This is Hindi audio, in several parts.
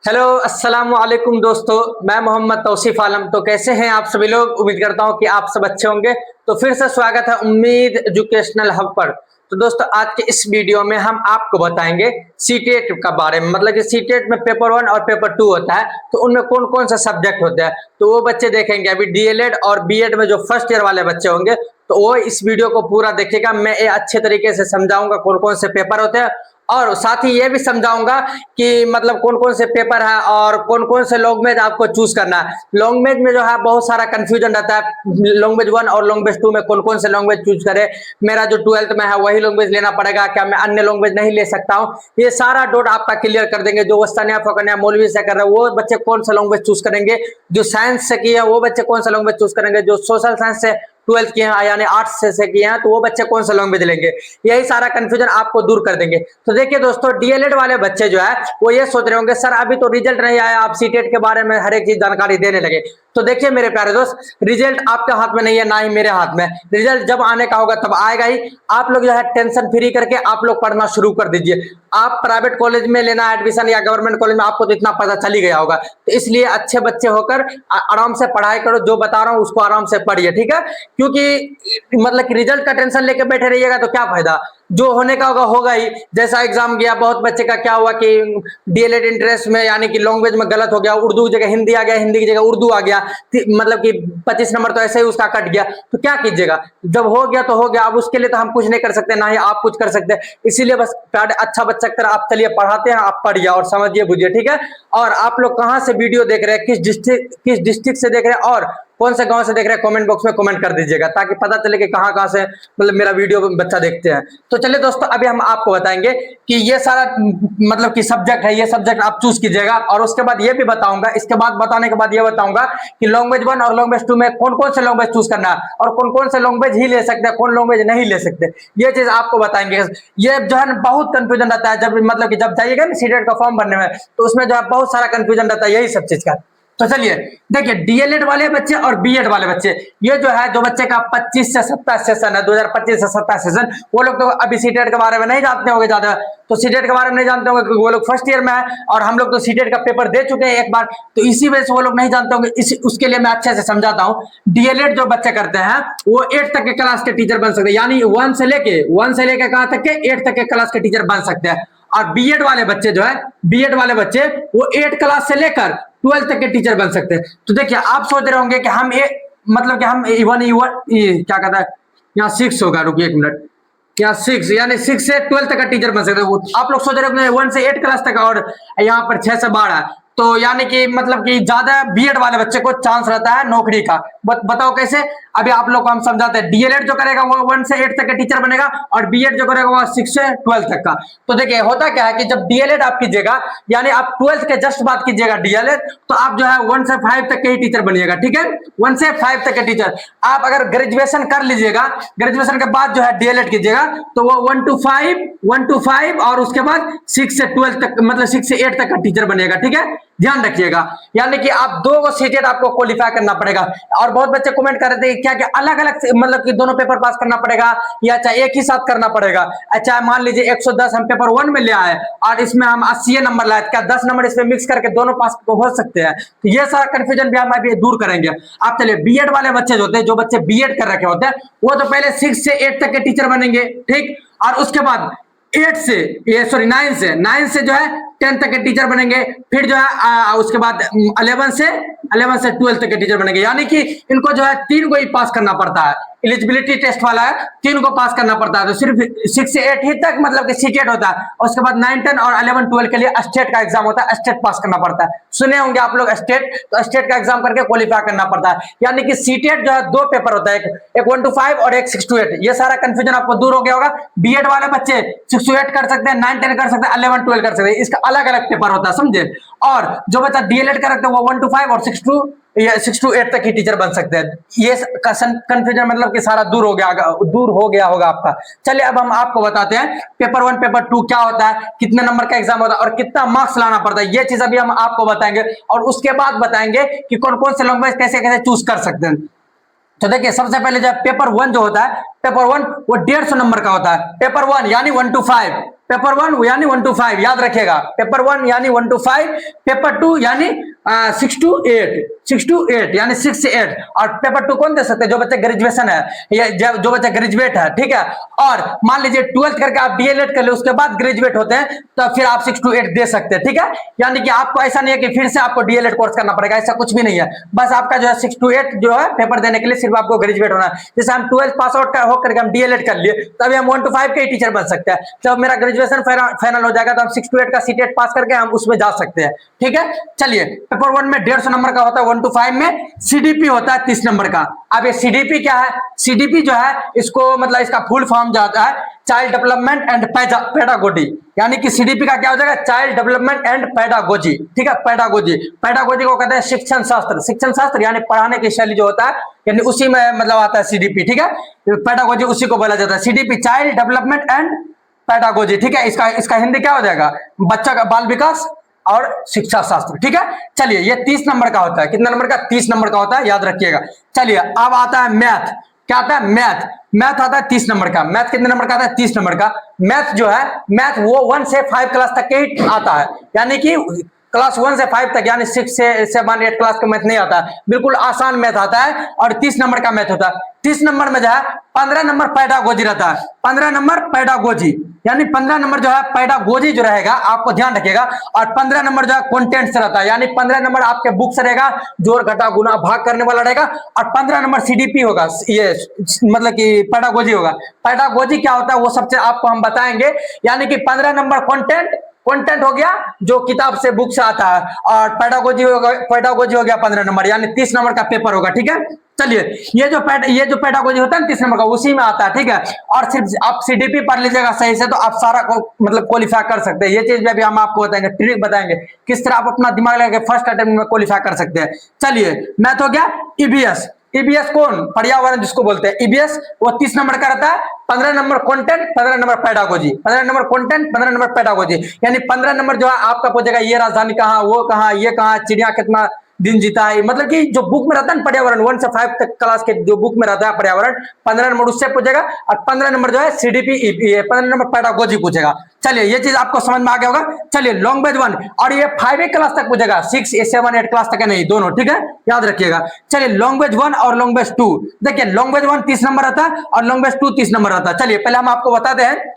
हेलो अस्सलाम वालेकुम दोस्तों, मैं मोहम्मद तौसीफ आलम। तो कैसे हैं आप सभी लोग? उम्मीद करता हूं कि आप सब अच्छे होंगे। तो फिर से स्वागत है उम्मीद एजुकेशनल हब पर। तो दोस्तों, आज के इस वीडियो में हम आपको बताएंगे सीटेट का बारे में। मतलब कि सीटेट में पेपर 1 और पेपर 2 होता है, तो उनमें कौन कौन सा सब्जेक्ट होता है तो वो बच्चे देखेंगे। अभी डीएलएड और बीएड में जो फर्स्ट ईयर वाले बच्चे होंगे तो वो इस वीडियो को पूरा देखेगा। मैं ये अच्छे तरीके से समझाऊंगा कौन कौन से पेपर होते हैं, और साथ ही ये भी समझाऊंगा कि मतलब कौन कौन से पेपर है और कौन कौन से लैंग्वेज आपको चूज करना है। लैंग्वेज में जो है बहुत सारा कंफ्यूजन रहता है। लैंग्वेज 1 और लैंग्वेज 2 में कौन कौन से लैंग्वेज चूज करे, मेरा जो 12th में है वही लैंग्वेज लेना पड़ेगा क्या, मैं अन्य लैंग्वेज नहीं ले सकता हूँ? ये सारा डाउट आपका क्लियर कर देंगे। जो वस्तानिया फकनिया मौलवी से कर रहे हैं वो बच्चे कौन सा लैंग्वेज चूज करेंगे, जो साइंस से किए हैं वो बच्चे कौन सा लैंग्वेज चूज करेंगे, जो सोशल साइंस से 12th किए हैं यानी आर्ट्स से किए हैं तो वो बच्चे कौन सा लैंग्वेज लेंगे। यही सारा कंफ्यूजन आपको दूर कर देंगे। तो देखिए दोस्तों, डीएलएड वाले बच्चे जो है वो ये सोच रहे होंगे सर अभी तो रिजल्ट नहीं आया, आप सीटेट के बारे में हर एक चीज जानकारी देने लगे। तो देखिए मेरे प्यारे दोस्त, रिजल्ट आपके हाथ में नहीं है, ना ही मेरे हाथ में। रिजल्ट जब आने का होगा तब आएगा ही। आप लोग जो है टेंशन फ्री करके आप लोग पढ़ना शुरू कर दीजिए। आप प्राइवेट कॉलेज में लेना एडमिशन या गवर्नमेंट कॉलेज में, आपको तो इतना पता चल ही गया होगा। तो इसलिए अच्छे बच्चे होकर आराम से पढ़ाई करो, जो बता रहा हूँ उसको आराम से पढ़िए, ठीक है? क्योंकि मतलब कि रिजल्ट का टेंशन लेके बैठे रहिएगा तो क्या फायदा। जो होने का होगा होगा ही। जैसा एग्जाम गया, बहुत बच्चे का क्या हुआ कि डीएलएड इंटरेस्ट में यानी कि लैंग्वेज में गलत हो गया, उर्दू की जगह हिंदी आ गया, हिंदी की जगह उर्दू आ गया, मतलब कि 25 नंबर तो ऐसे ही उसका कट गया। तो क्या कीजिएगा, जब हो गया तो हो गया। अब उसके लिए तो हम कुछ नहीं कर सकते, ना ही आप कुछ कर सकते। इसीलिए बस अच्छा बच्चा की तरह आप चलिए पढ़ाते हैं, आप पढ़िए और समझिए बुझिए, ठीक है? और आप लोग कहाँ से वीडियो देख रहे हैं, किस डिस्ट्रिक्ट से देख रहे हैं और कौन से गांव से देख रहे हैं, कमेंट बॉक्स में कमेंट कर दीजिएगा ताकि पता चले कि कहाँ कहाँ से मतलब मेरा वीडियो बच्चा देखते हैं। तो चलिए दोस्तों, अभी हम आपको बताएंगे कि ये सारा मतलब कि सब्जेक्ट है, ये सब्जेक्ट आप चूज कीजिएगा। और उसके बाद ये भी बताऊंगा, इसके बाद बताने के बाद ये बताऊंगा कि लैंग्वेज 1 और लैंग्वेज 2 में कौन कौन से लैंग्वेज चूज करना है और कौन कौन से लैंग्वेज ही ले सकते हैं, कौन लैंग्वेज नहीं ले सकते, ये चीज आपको बताएंगे। ये जो है बहुत कंफ्यूजन रहता है, जब मतलब कि जब जाइएगा ना सीटेट का फॉर्म भरने में तो उसमें जो है बहुत सारा कंफ्यूजन रहता है यही सब चीज का। तो चलिए देखिए, डीएलएड वाले बच्चे और बीएड वाले बच्चे, ये जो है जो बच्चे का 25 से 27 सेशन है, 2025 से 27 सेशन, वो लोग तो अभी सीटेट के बारे में नहीं जानते होंगे ज्यादा। तो सीटेट के बारे में नहीं जानते होंगे क्योंकि वो लोग फर्स्ट ईयर में है और हम लोग तो सीटेट का पेपर दे चुके हैं एक बार, तो इसी वजह से वो लोग नहीं जानते होंगे। उसके लिए मैं अच्छे से समझाता हूँ। डीएलएड जो बच्चे करते हैं वो 8 तक के क्लास के टीचर बन सकते हैं, यानी 1 से लेके कहां तक के 8 तक के क्लास के टीचर बन सकते हैं। और बीएड वाले बच्चे जो है, बीएड वाले बच्चे वो 8 क्लास से लेकर 12 तक के टीचर बन सकते हैं। तो देखिए, आप सोच रहे होंगे कि हम मतलब कि हम इवन क्या कहता है, यहाँ 6 होगा, रुकिए एक मिनट, यहाँ 6 यानी 6 से 12 तक का टीचर बन सकते हैं। आप लोग सोच रहे होंगे 1 से 8 क्लास तक और यहाँ पर 6 से 12, तो यानी कि मतलब कि ज्यादा बीएड वाले बच्चे को चांस रहता है नौकरी का। बताओ कैसे? अभी आप लोग को हम समझाते हैं। डीएलएड जो करेगा वो 1 से 8 तक के टीचर बनेगा और बीएड जो करेगा वो 6 से 12 तक का। तो देखिए होता क्या है कि जब डीएलएड आप कीजिएगा यानी आप 12th के जस्ट बात कीजिएगा डीएलएड, तो आप जो है 1 से 5 तक के ही टीचर बनिएगा, ठीक है? 1 से 5 तक के टीचर। आप अगर ग्रेजुएशन कर लीजिएगा, ग्रेजुएशन के बाद जो है डीएलएड कीजिएगा तो वो 1 to 5 और उसके बाद 6 से 12 तक मतलब 6 से 8 तक का टीचर बनिएगा, ठीक है? ध्यान रखिएगा। यानी कि आप 2 सीटेट आपको क्वालिफाई करना पड़ेगा। और बहुत बच्चे कमेंट कर रहे थे क्या क्या अलग अलग मतलब कि दोनों पेपर पास करना पड़ेगा या चाहे एक ही साथ करना पड़ेगा। अच्छा मान लीजिए 110 हम पेपर 1 में ले आए और इसमें हम 80 नंबर लाए, क्या 10 नंबर इसमें मिक्स करके दोनों पास तो हो सकते हैं? तो ये सारा कंफ्यूजन भी हम अभी दूर करेंगे। आप चलिए, बीएड वाले बच्चे जो होते हैं, जो बच्चे बीएड कर रखे होते हैं, वो तो पहले 6 से 8 तक के टीचर बनेंगे, ठीक? और उसके बाद 9 से जो है 10 तक के टीचर बनेंगे। फिर जो है उसके बाद 11 से 12 तक के टीचर बनेंगे। यानी कि इनको जो है 3 को ही पास करना पड़ता है। एलिजिबिलिटी टेस्ट वाला है, 3 को पास करना पड़ता है। तो सिर्फ 6 से 8 ही तक मतलब कि सीटेट होता है और उसके बाद 9, 10 और 11, 12 के लिए स्टेट का एग्जाम होता है, स्टेट पास करना पड़ता है। सुने होंगे आप लोग स्टेट, तो स्टेट का एग्जाम करके क्वालिफाई करना पड़ता है। यानी कि सीटेट जो है 2 पेपर होता है, एक 1 to 5 और एक 6 to 8। ये सारा कंफ्यूजन आपको दूर हो गया होगा। बीएड वाले बच्चे 6 to 8 कर सकते हैं, 9, 10 कर सकते हैं, 11, 12 कर सकते हैं। इसका अलग अलग पेपर होता है, समझे? और जो बच्चा डीएलएड कर रखते हैं वो 1 to 5 और 6 to 8 तक ही टीचर बन सकते हैं। ये कंफ्यूजन मतलब कि सारा दूर हो गया होगा आपका। चलिए अब हम आपको बताते हैं पेपर 1 पेपर 2 क्या होता है, कितने नंबर का एग्जाम होता है और कितना मार्क्स लाना पड़ता है। ये चीज अभी हम आपको बताएंगे और उसके बाद बताएंगे कि कौन कौन से लैंग्वेज कैसे कैसे चूज कर सकते हैं। तो देखिए, सबसे पहले जब पेपर 1 जो होता है, पेपर 1 वो 150 नंबर का होता है। पेपर 1 यानी 1 to 5, पेपर 1 यानी 1 to 5 याद रखिएगा, पेपर 1 यानी 1 to 5, पेपर 2 यानी 6 to 8 यानी 6 से 8। और पेपर 2 कौन दे सकते हैं? जो बच्चे ग्रेजुएशन है या जो बच्चे ग्रेजुएट है, ठीक है। और मान लीजिए 12th करके आप डीएलएड कर ले, उसके बाद ग्रेजुएट होते हैं, तो फिर आप 6 to 8 दे सकते हैं, ठीक है। यानी कि आपको ऐसा नहीं है कि फिर से आपको डीएलएड कोर्स करना पड़ेगा, ऐसा कुछ भी नहीं है। बस आपका जो है 6 to 8 जो है पेपर देने के लिए सिर्फ आपको ग्रेजुएट होना है। जैसे हम 12th पास आउट होकर हम डीएलएड कर लिए, तभी हम 1 to 5 के टीचर बन सकते हैं। जब मेरा ग्रेजुएशन फाइनल हो जाएगा तो हम 6 to 8 का सीटेट पास करके हम उसमें जा सकते हैं, ठीक है। चलिए, पेपर 1 में 150 नंबर का होता है, 1 to 5 में सीडीपी होता है 30 नंबर का। अब ये सीडीपी क्या है? सीडीपी जो है इसको मतलब इसका फुल फॉर्म जाता है चाइल्ड डेवलपमेंट एंड पेडागोजी, यानी कि सीडीपी का क्या हो जाएगा? चाइल्ड डेवलपमेंट एंड पेडागोजी, ठीक है। पेडागोजी को कहते हैं शिक्षण शास्त्र यानी पढ़ाने की शैली जो होता है, यानी उसी में मतलब आता है सीडीपी, ठीक है। पेडागोजी उसी को बोला जाता है, CDP child development and pedagogy, ठीक है। इसका हिंदी क्या हो जाएगा? बच्चा का बाल विकास और शिक्षा शास्त्र, ठीक है। चलिए, ये 30 नंबर का होता है। कितना नंबर का? 30 नंबर का होता है, याद रखिएगा। चलिए, अब आता है मैथ। क्या आता है? मैथ आता है 30 नंबर का। मैथ कितने नंबर का आता है? 30 नंबर का। मैथ जो है, मैथ वो 1 से 5 क्लास तक के ही आता है, यानी कि क्लास 1 से 5 तक, यानी 6 से 7 8 क्लास का मैथ नहीं आता है, बिल्कुल आसान मैथ आता है। और 30 नंबर का मैथ होता है। 30 नंबर में जो है 15 नंबर पेडागोजी रहता है। 15 नंबर पेडागोजी, यानी 15 नंबर जो है पेडागोजी जो रहेगा, आपको ध्यान रखिएगा। और 15 नंबर जो है कंटेंट से रहता है, यानी 15 नंबर आपके बुक से रहेगा, जोड़ घटा गुना भाग करने वाला रहेगा। और 15 नंबर सीडीपी होगा, ये मतलब कि पेडागोजी होगा। पेडागोजी क्या होता है वो सबसे आपको हम बताएंगे। यानी कि 15 नंबर कंटेंट हो गया जो किताब से बुक से आता है, और पेडागोजी हो गया 15 नंबर, यानी 30 नंबर का पेपर होगा, ठीक है। चलिए, ये जो पेडागोजी होता है 30 नंबर का, उसी में आता है, ठीक है। और सिर्फ आप सीडीपी पढ़ लीजिएगा सही से, तो आप सारा को मतलब क्वालिफाई कर सकते हैं। ये चीज में भी हम आपको बताएंगे, ट्रिक बताएंगे किस तरह आप अपना दिमाग लगा के फर्स्ट अटेम्प्ट में क्वालिफाई कर सकते हैं। चलिए, मैथ हो गया। ईबीएस कौन? पर्यावरण जिसको बोलते हैं, ईबीएस वो 30 नंबर का रहता है। 15 number content, 15 number pedagogy, 15 number content, 15 number pedagogy, यानी 15 नंबर जो है आपका पूछेगा ये राजधानी कहाँ, वो कहाँ, ये कहाँ, चिड़िया कितना दिन जीता है, मतलब कि जो बुक में रहता है ना पर्यावरण, 1 से 5 तक क्लास के जो बुक में रहता है पर्यावरण, 15 नंबर उससे पूछेगा। और 15 नंबर जो है सीडीपी, 15 नंबर पेडागोजी पूछेगा। चलिए, ये चीज आपको समझ में आ गया होगा। चलिए, लैंग्वेज 1, और ये 5 क्लास तक पूछेगा, 6 7 8 क्लास तक है नहीं, दोनों, ठीक है, याद रखिएगा। चलिए, लैंग्वेज 1 और लैंग्वेज 2, देखिए लैंग्वेज 1 30 नंबर रहता है और लैंग्वेज 2 30 नंबर रहता है। चलिए, पहले हम आपको बताते हैं।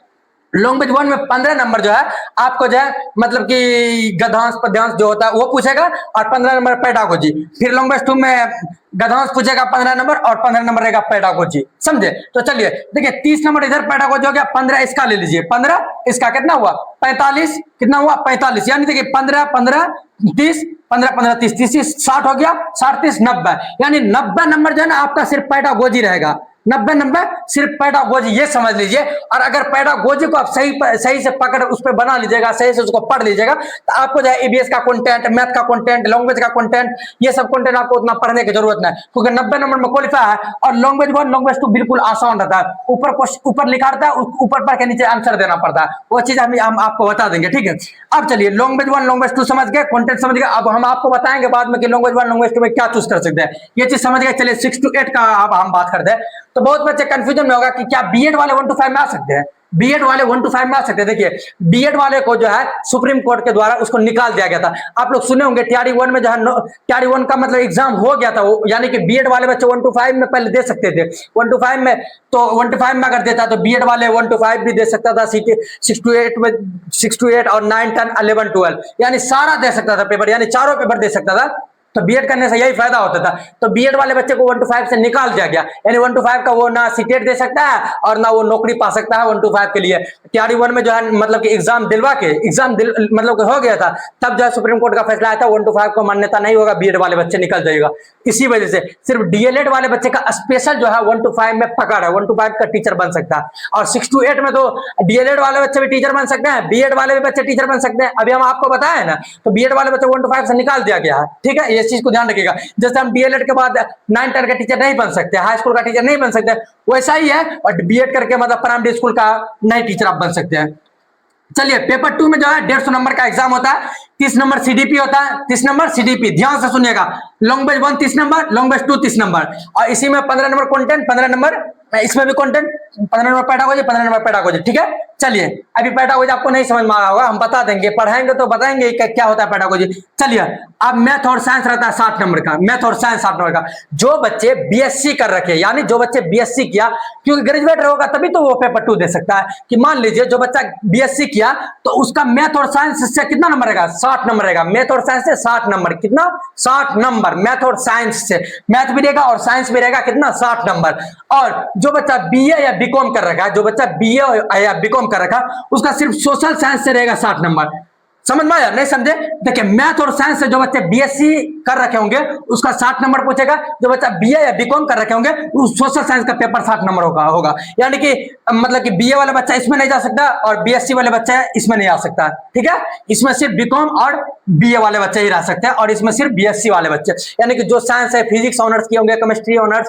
लैंग्वेज 1 में 15 नंबर जो है आपको जो है मतलब कि गद्यांश पद्यांश जो होता है वो पूछेगा, और 15 नंबर पेडागोजी। फिर लैंग्वेज 2 में गद्यांश पूछेगा 15 नंबर, और 15 नंबर रहेगा पेडागोजी, समझे। तो चलिए, देखिए 30 नंबर इधर पेडागोजी हो गया, 15 इसका ले लीजिए, 15 इसका कितना हुआ? 45, कितना हुआ? 45, यानी देखिए 15 15 30, 15 15 30 30 60 हो गया, 60 30 90, यानी 90 नंबर जो है ना आपका सिर्फ पेडागोजी रहेगा। 90 नंबर सिर्फ पेडागोजी, ये समझ लीजिए। और अगर पेडागोजी को आप सही से पकड़ उस पर बना लीजिएगा, सही से उसको पढ़ लीजिएगा, तो आपको जो है ईबीएस का कंटेंट, मैथ का कंटेंट, लैंग्वेज का कंटेंट, ये सब कंटेंट आपको उतना पढ़ने की जरूरत नहीं, क्योंकि 90 नंबर में क्वालिफाई है। और लैंग्वेज 1 लैंग्वेज 2 बिल्कुल आसान रहता है, ऊपर लिखा रहता है, ऊपर पढ़ के नीचे आंसर देना पड़ता है, वो चीज हम आपको बता देंगे, ठीक है। अब चलिए, लैंग्वेज 1 लैंग्वेज 2 समझ गए, कंटेंट समझ गए। अब हम आपको बताएंगे बाद में कि लैंग्वेज 1 लैंग्वेज 2 में क्या चूज कर सकते हैं, ये चीज समझ गए। चलिए, 6 to 8 का अब हम बात करते हैं। तो बहुत बच्चे कंफ्यूजन में होगा कि क्या बीएड वाले 1 to 5 में आ सकते हैं? बीएड वाले 1 to 5 में आ सकते हैं। देखिए, बीएड वाले को जो है सुप्रीम कोर्ट के द्वारा उसको निकाल दिया गया था। आप लोग सुने होंगे टीआरई 1 में जो है टीआरई 1 का मतलब एग्जाम हो गया था वो, यानी कि बीएड वाले बच्चे 1 to 5 में पहले दे सकते थे। 1 to 5 में, तो 1 to 5 में अगर देता तो बीएड वाले 1 to 5 भी दे सकता था, 6 to 8 में 6 to 8 और 9 10 11 12, यानी सारा दे सकता था पेपर, यानी चारों पेपर दे सकता था। तो बीएड करने से यही फायदा होता था। तो बीएड वाले बच्चे को 1 to 5 से निकाल दिया गया, यानी 1 to 5 का वो ना सीटेट दे सकता है और ना वो नौकरी पा सकता है 1 to 5 के लिए। टीआरई 1 में जो है मतलब कि एग्जाम दिलवा के मतलब हो गया था, तब जो है सुप्रीम कोर्ट का फैसला आया था 1 to 5 को मान्यता नहीं होगा, बीएड वाले बच्चे निकल जाएगा। इसी वजह से सिर्फ डीएलएड वाले बच्चे का स्पेशल जो है 1 to 5 में पकड़ है, 1 to 5 का टीचर बन सकता है। और 6 to 8 में तो डीएलएड वाले बच्चे भी टीचर बन सकते हैं, बीएड वाले भी बच्चे टीचर बन सकते हैं। अभी हम आपको बताया ना, तो बीएड वाले बच्चे 1 to 5 से निकाल दिया गया है, ठीक है, इस चीज को ध्यान रखिएगा। जैसे हम डीएलएड के बाद 9 10 का टीचर नहीं बन सकते, हाई स्कूल का टीचर नहीं बन सकते, वैसा ही है। और बीएड करके मतलब प्राइमरी स्कूल का नहीं टीचर आप बन सकते हैं। चलिए, पेपर 2 में जो है 150 नंबर का एग्जाम होता है, 30 नंबर सीडीपी होता है, 30 नंबर सीडीपी, ध्यान से सुनिएगा। लैंग्वेज 1 30 नंबर, लैंग्वेज 2 30 नंबर, और इसी में 15 नंबर कंटेंट, 15 नंबर इसमें भी content, 15 number pedagogy, 15 number pedagogy, ठीक है। चलिए अभी पेडागोजी आपको नहीं समझ में आ रहा होगा, हम बता देंगे, पढ़ाएंगे तो बताएंगे क्या होता है पेडागोजी। चलिए अब मैथ और साइंस रहता है 60 नंबर का, मैथ और साइंस 60 नंबर का। जो बच्चे बीएससी कर रखे, यानी जो बच्चे बीएससी किया, क्योंकि ग्रेजुएट होगा तभी तो वो पेपर 2 दे सकता है। कि मान लीजिए जो बच्चा बीएससी किया तो उसका मैथ और साइंस से कितना नंबर रहेगा, 60 नंबर रहेगा। मैथ और साइंस से 60 नंबर, कितना, 60 नंबर। मैथ और साइंस से, मैथ भी रहेगा और साइंस भी रहेगा, कितना, 60 नंबर। और जो बच्चा बीए या बीकॉम कर रखा है, जो बच्चा बीए या बीकॉम कर रखा, उसका सिर्फ सोशल साइंस से रहेगा 60 नंबर। समझ में आया, नहीं समझे? देखिए मैथ और साइंस से जो बच्चे बीएससी कर रखे होंगे उसका 60 नंबर पूछेगा, जो बच्चा बीए या बीकॉम कर रखे होंगे उस सोशल साइंस का पेपर 60 नंबर होगा। यानी कि मतलब कि बीए वाला बच्चा इसमें नहीं जा सकता और बीएससी वाले बच्चा इसमें नहीं आ सकता, ठीक है। इसमें सिर्फ बीकॉम और बीए वाले बच्चे ही रह सकते हैं और इसमें सिर्फ बीएससी वाले बच्चे, यानी कि जो साइंस है, फिजिक्स ऑनर्स किए होंगे, केमिस्ट्री ऑनर्स,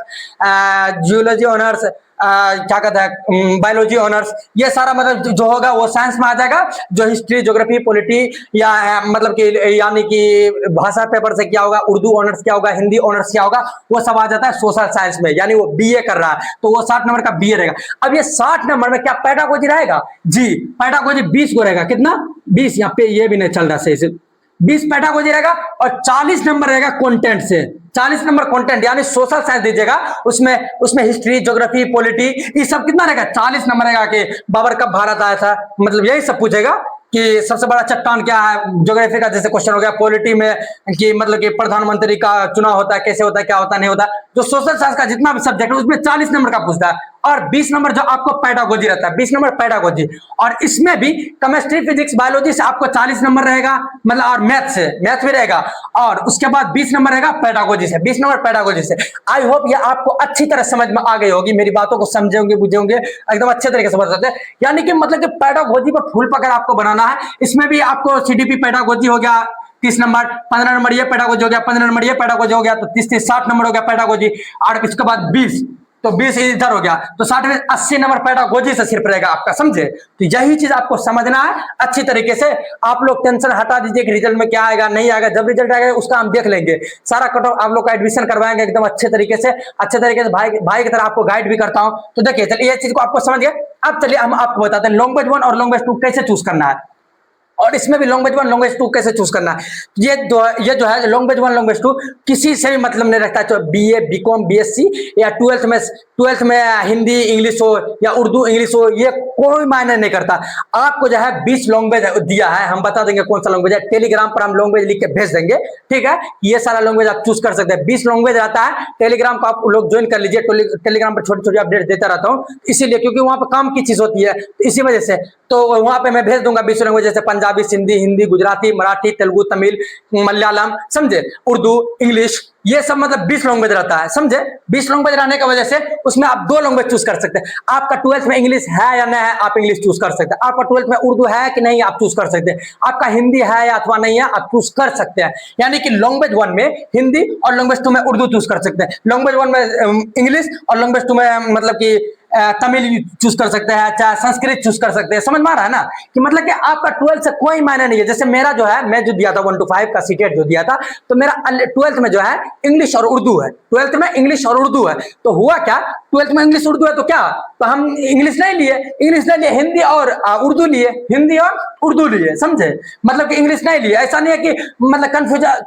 जियोलॉजी ऑनर्स, क्या कहता है, बायोलॉजी ऑनर्स, ये सारा मतलब जो होगा वो साइंस में आ जाएगा। जो हिस्ट्री, ज्योग्राफी, पॉलिटी या मतलब कि यानी कि भाषा पेपर से क्या होगा, उर्दू ऑनर्स क्या होगा, हिंदी ऑनर्स क्या होगा, वो सब आ जाता है सोशल साइंस में। यानी वो बीए कर रहा है तो वो 60 नंबर का बीए रहेगा। अब ये 60 नंबर में क्या पेडागोजी रहेगा? जी, पेडागोजी 20 को रहेगा। कितना? 20। यहाँ पे ये भी नहीं चल रहा सही से। 20 पेडागोजी रहेगा और 40 नंबर रहेगा कंटेंट से। 40 नंबर कंटेंट यानी सोशल साइंस दीजिएगा, उसमें हिस्ट्री, ज्योग्राफी, पॉलिटी, ये सब कितना रहेगा? 40 नंबर रहेगा। कि बाबर कब भारत आया था, मतलब यही सब पूछेगा। कि सबसे बड़ा चट्टान क्या है, ज्योग्राफी का जैसे क्वेश्चन हो गया, पॉलिटी में कि मतलब कि प्रधानमंत्री का चुनाव होता है, कैसे होता है, क्या होता है, नहीं होता। जो सोशल साइंस का जितना भी सब्जेक्ट है उसमें 40 नंबर का पूछता है और 20 नंबर जो आपको पेडागोजी रहता है, 20 नंबर पेडागोजी। और इसमें भी केमिस्ट्री, फिजिक्स, बायोलॉजी से आपको 40 नंबर रहेगा, मतलब और मैथ से, मैथ भी रहेगा। और उसके बाद 20 नंबर रहेगा पेडागोजी से, 20 नंबर पेडागोजी से। आई होप ये आपको अच्छी तरह समझ में आ गई होगी, मेरी बातों को समझे होंगे, बुझे होंगे, एकदम अच्छे तरीके से समझ सकते हैं। यानी कि मतलब कि पेडागोजी पर फुल पकड़ आपको बनाना है। इसमें भी आपको सीडीपी पेडागोजी हो गया 30 नंबर, 15 नंबर ये पेडागोजी हो गया, 15 नंबर ये पेडागोजी हो गया, तो 30 60 नंबर हो गया पेडागोजी। और इसके बाद 20, तो 20 इधर हो गया, तो 60 में 80 नंबर पेडागोजी से सिर्फ रहेगा आपका, समझे? तो यही चीज आपको समझना है अच्छी तरीके से। आप लोग टेंशन हटा दीजिए कि रिजल्ट में क्या आएगा, नहीं आएगा। जब रिजल्ट आएगा उसका हम देख लेंगे, सारा कट ऑफ आप लोग का एडमिशन करवाएंगे एकदम अच्छे तरीके से, अच्छे तरीके से भाई की तरह आपको गाइड भी करता हूं। तो देखिए चलिए ये चीज को आपको समझ गए। अब चलिए हम आपको बताते हैं लैंग्वेज 1 और लैंग्वेज 2 कैसे चूज करना है, और इसमें भी लैंग्वेज 1 लैंग्वेज 2 कैसे चूज करना है। ये जो है लैंग्वेज 1 लैंग्वेज 2 किसी से भी मतलब नहीं रखता है, तो बीए, बीकॉम, बीएससी या 12th में हिंदी इंग्लिश हो या उर्दू इंग्लिश हो, ये कोई मायने नहीं करता। आपको जो है 20 लैंग्वेज दिया है, हम बता देंगे कौन सा लैंग्वेज है। टेलीग्राम पर हम लैंग्वेज लिख के भेज देंगे, ठीक है। ये सारा लैंग्वेज आप चूज कर सकते हैं। 20 लैंग्वेज रहता है, टेलीग्राम को आप लोग ज्वाइन कर लीजिए। टेलीग्राम पर छोटी छोटी अपडेट देता रहता हूँ, इसीलिए क्योंकि वहां पर काम की चीज होती है, तो इसी वजह से। तो वहां पे मैं भेज दूंगा 20 लैंग्वेज, जैसे पंजाबी, सिंधी, हिंदी, गुजराती, मराठी, तेलुगु, तमिल, मलयालम, समझे, उर्दू, इंग्लिश, ये सब मतलब 20 लैंग्वेज रहता है, समझे। 20 लैंग्वेज रहने की वजह से उसमें आप 2 लैंग्वेज चूज कर सकते हैं। आपका 12th में इंग्लिश है या नहीं है, आप इंग्लिश चूज कर सकते हैं। आपका 12th में उर्दू है कि नहीं, आप चूज कर सकते हैं। आपका हिंदी है या अथवा नहीं है, आप चूज कर सकते हैं। यानी कि लैंग्वेज 1 में हिंदी और लैंग्वेज 2 में उर्दू चूज कर सकते हैं। लैंग्वेज 1 में इंग्लिश और लैंग्वेज 2 में मतलब कि तमिल चूज कर सकते हैं, चाहे संस्कृत चूज कर सकते हैं। समझ में आ रहा है ना, कि मतलब कि आपका 12th से कोई मायने नहीं है। जैसे मेरा जो है, मैं जो दिया था 1 to 5 का सीटेट जो दिया था, तो मेरा 12th में जो है इंग्लिश और उर्दू है। 12th में इंग्लिश और उर्दू है, तो हुआ क्या, 12th में इंग्लिश उर्दू है तो क्या, तो हम इंग्लिश नहीं लिए, हिंदी और उर्दू लिए, हिंदी और उर्दू लिए, समझे। मतलब कि इंग्लिश नहीं लिए, ऐसा नहीं है कि मतलब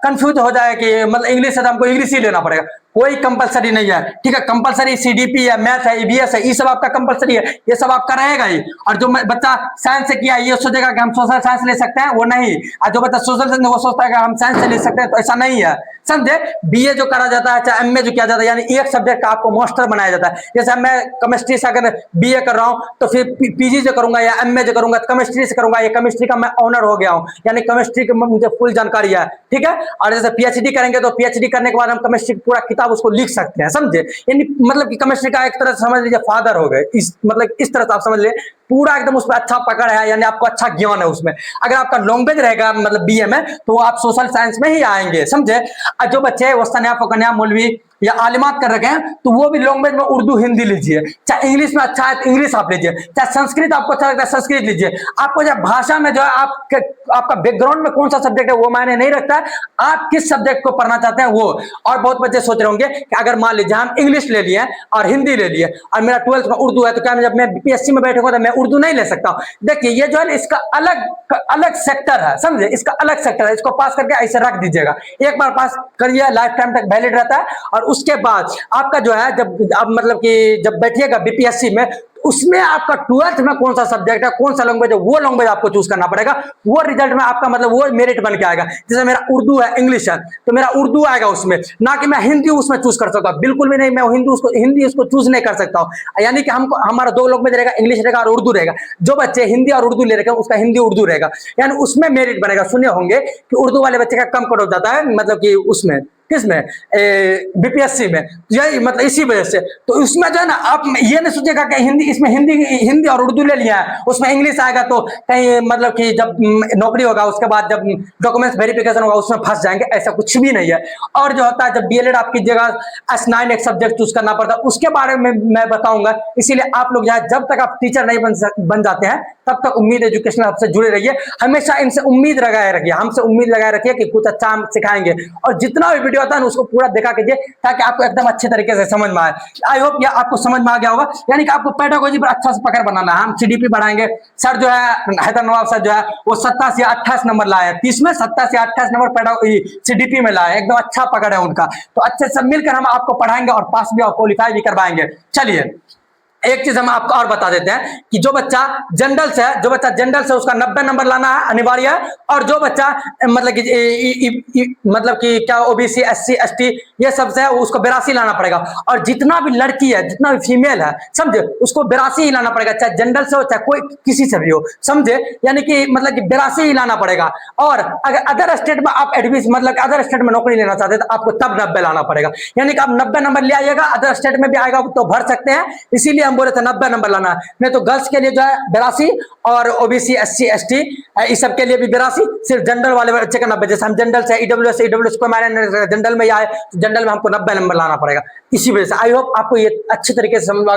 कंफ्यूज हो जाए कि मतलब इंग्लिश है तो हमको इंग्लिश ही लेना पड़ेगा। कोई कंपलसरी नहीं है, ठीक है। कंपलसरी सीडीपी है, मैथ है, ईबीएस है, ये सब आपका कंपलसरी है, ये सब आपका रहेगा ही। और जो बच्चा साइंस से किया ये सोचेगा कि हम सोशल साइंस ले सकते हैं, वो नहीं। और जो बच्चा सोशल साइंस वो सोचता है कि हम साइंस से ले सकते हैं, तो ऐसा नहीं है, समझे। बीए जो करा जाता है, चाहे एमए जो किया जाता है, यानी एक सब्जेक्ट का आपको मास्टर बनाया जाता है। जैसे मैं केमिस्ट्री से अगर बीए कर रहा हूं तो फिर पीजी जो करूंगा या एमए जो करूंगा तो केमिस्ट्री से करूंगा, ये केमिस्ट्री का मैं ऑनर हो गया हूं, यानी केमिस्ट्री की मुझे फुल जानकारी है, ठीक है। और जैसे पीएचडी करेंगे तो पीएचडी करने के बाद हम केमिस्ट्री पूरा किताब उसको लिख सकते हैं, समझे। यानी मतलब कि केमिस्ट्री का एक तरह से समझ लीजिए फादर हो गए, मतलब इस तरह से आप समझ लीजिए, पूरा एकदम उस पर अच्छा पकड़ है, यानी आपको अच्छा ज्ञान है उसमें। अगर आपका लैंग्वेज रहेगा मतलब बीए में, तो आप सोशल साइंस में ही आएंगे, समझे। जो बच्चे वस्तन्या, फकन्या, मौलवी, या आलिमात कर रखे हैं तो वो भी लैंग्वेज में उर्दू हिंदी लीजिए। चाहे इंग्लिश में अच्छा है तो इंग्लिश आप लीजिए, चाहे संस्कृत आपको अच्छा लगता है संस्कृत लीजिए। आपको जब भाषा में जो है आपका बैकग्राउंड में कौन सा सब्जेक्ट है वो मायने नहीं रखता है, आप किस सब्जेक्ट को पढ़ना चाहते हैं वो। और बहुत बच्चे सोच रहे होंगे कि अगर मान लीजिए हम इंग्लिश ले लिए और हिंदी ले लिए और मेरा 12th में उर्दू है तो क्या जब मैं बीपीएससी में बैठूंगा तो मैं उर्दू नहीं ले सकता हूं? देखिए ये जो है इसका अलग अलग सेक्टर है, समझे, इसका अलग सेक्टर है। इसको पास करके ऐसे रख दीजिएगा, एक बार पास करिए लाइफ टाइम तक वैलिड रहता है। और उसके बाद आपका जो है जब आप मतलब कि जब बैठिएगा बीपीएससी में उसमें आपका 12th में कौन सा सब्जेक्ट है कौन सा लैंग्वेज है वो लैंग्वेज आपको चूज करना पड़ेगा। वो रिजल्ट में आपका मतलब वो मेरिट बन के आएगा। जैसे मेरा उर्दू है इंग्लिश है तो मेरा उर्दू आएगा उसमें, ना कि मैं हिंदी उसमें चूज कर सकता हूं, बिल्कुल भी नहीं। मैं हिंदी उसको चूज नहीं कर सकता हूं। यानी कि हमको हमारा दो लैंग्वेज रहेगा, इंग्लिश रहेगा और उर्दू रहेगा। जो बच्चे हिंदी और उर्दू ले रहे हैं उसका हिंदी उर्दू रहेगा, यानी उसमें मेरिट बनेगा। सुने होंगे कि उर्दू वाले बच्चे का कम कट हो जाता है, मतलब कि उसमें किसमें बीपीएससी में, यही मतलब इसी वजह से। तो उसमें जो है ना आप ये नहीं सोचिएगा कि हिंदी इसमें हिंदी और उर्दू ले लिया है उसमें इंग्लिश आएगा तो कहीं मतलब कि जब नौकरी होगा उसके बाद जब डॉक्यूमेंट्स वेरिफिकेशन होगा उसमें फंस जाएंगे, ऐसा कुछ भी नहीं है। और जो होता है जब डीएलएड आप कीजिएगा S9 एक सब्जेक्ट चूज करना पड़ता है, उसके बारे में मैं बताऊंगा। इसीलिए आप लोग जब तक आप टीचर नहीं बन जाते हैं तब तक उम्मीद एजुकेशनल हब से जुड़े रहिए। हमेशा इनसे उम्मीद लगाए रखिए, हमसे उम्मीद लगाए रखिए कि कुछ अच्छा हम सिखाएंगे। और जितना भी वीडियो होता है ना उसको पूरा देखा कीजिए ताकि आपको एकदम अच्छे तरीके से समझ में आए। आई होप ये आपको समझ में आ गया होगा। यानी कि आपको पेडागोजी पर अच्छा से पकड़ बनाना है। हम सीडीपी बढ़ाएंगे। सर जो है हैदर नवाब सर जो है वो 27 या 28 नंबर लाए हैं, 30 में 27 या 28 नंबर सीडीपी में लाए, एकदम अच्छा पकड़ है उनका। तो अच्छे से मिलकर हम आपको पढ़ाएंगे और पास भी और क्वालिफाई भी करवाएंगे। चलिए एक चीज हम आपको और बता देते हैं कि जो बच्चा जनरल से है, जो बच्चा जनरल से उसका 90 नंबर लाना है अनिवार्य है। और जो बच्चा मतलब कि क्या ओबीसी एससी एसटी ये सब से है उसको 82 लाना पड़ेगा। और जितना भी लड़की है जितना भी फीमेल है समझे उसको 82 ही लाना पड़ेगा, चाहे जनरल से हो चाहे कोई किसी से भी हो, समझे। यानी कि मतलब कि 82 ही लाना पड़ेगा। और अगर अदर स्टेट में आप एडमिशन मतलब अदर स्टेट में नौकरी लेना चाहते हैं तो आपको तब 90 लाना पड़ेगा। यानी कि आप 90 नंबर ले आइएगा, अदर स्टेट में भी आएगा तो भर सकते हैं। इसीलिए हम बोले थे 90 नंबर लाना है। नहीं तो गर्ल्स के लिए जो है 82 और ओबीसी एससी एसटी इस सब के लिए भी 82, सिर्फ जनरल वाले बच्चे का 90। जैसे हम जनरल से ईडब्ल्यूएस को मैंने जनरल में आए तो जनरल में हमको 90 नंबर लाना पड़ेगा। इसी वजह से आई होप आपको ये अच्छे तरीके से समझ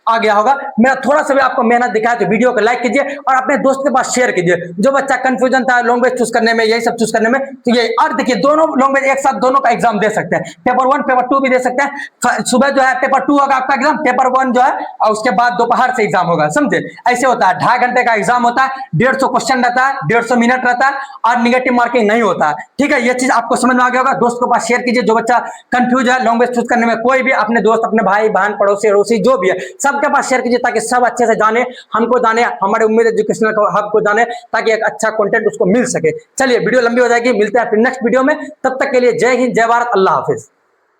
आ गया होगा। मेरा थोड़ा सा भी आपको मेहनत दिखाया तो वीडियो को लाइक कीजिए और अपने दोस्त के पास शेयर कीजिए। जो बच्चा कंफ्यूजन था लैंग्वेज चूज करने में, यही सब चूज करने में, तो ये और देखिए दोनों लैंग्वेज एक साथ दोनों का एग्जाम दे सकते हैं। पेपर 1 पेपर 2 भी दे सकते हैं। सुबह जो है पेपर 2 होगा आपका एग्जाम, पेपर 1 जो है और उसके बाद दोपहर से एग्जाम होगा, समझे। ऐसे होता है, 2.5 घंटे का एग्जाम होता है, 150 क्वेश्चन रहता है, 150 मिनट रहता है और निगेटिव मार्किंग नहीं होता है। ठीक है, ये चीज आपको समझ में आ गया होगा। दोस्त के पास शेयर कीजिए। जो बच्चा कंफ्यूज है लैंग्वेज चूज करने में, कोई भी अपने दोस्त अपने भाई बहन पड़ोसी अड़ोसी जो भी है सबके पास शेयर कीजिए ताकि सब अच्छे से जाने, हमको जाने, हमारे उम्मीद एजुकेशनल हब को जाने, ताकि एक अच्छा कंटेंट उसको मिल सके। चलिए वीडियो लंबी हो जाएगी, मिलते हैं फिर नेक्स्ट वीडियो में। तब तक के लिए जय हिंद, जय भारत, अल्लाह हाफिज।